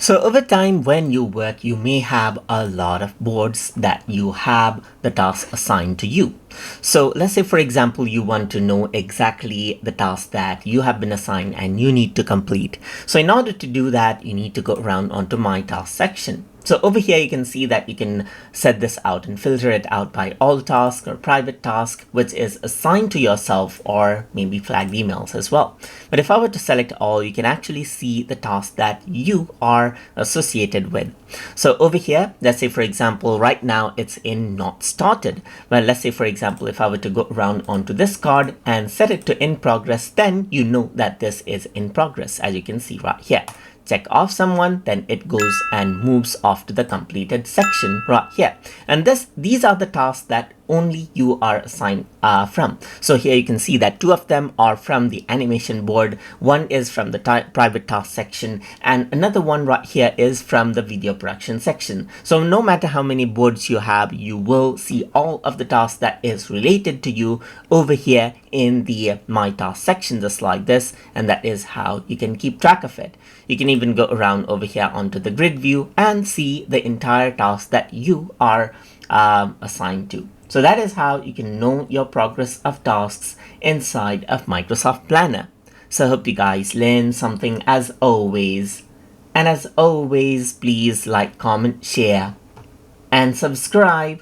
So over time, when you work, you may have a lot of boards that you have the tasks assigned to you. So let's say, for example, you want to know exactly the task that you have been assigned and you need to complete. So in order to do that, you need to go around onto My Task section. So over here, you can see that you can set this out and filter it out by all task or private task, which is assigned to yourself, or maybe flagged emails as well. But if I were to select all, you can actually see the task that you are associated with. So over here, let's say, for example, right now it's in not started. Well, let's say, for example, if I were to go around onto this card and set it to in progress, then you know that this is in progress, as you can see right here. Check off someone, then it goes and moves off to the completed section right here. And these are the tasks that only you are assigned from. So here you can see that two of them are from the animation board, one is from the private task section, and another one right here is from the video production section. So no matter how many boards you have, you will see all of the tasks that is related to you over here in the My Task section, just like this, and that is how you can keep track of it. You can even go around over here onto the grid view and see the entire task that you are assigned to. So that is how you can know your progress of tasks inside of Microsoft Planner. So I hope you guys learned something as always. And as always, please like, comment, share, and subscribe.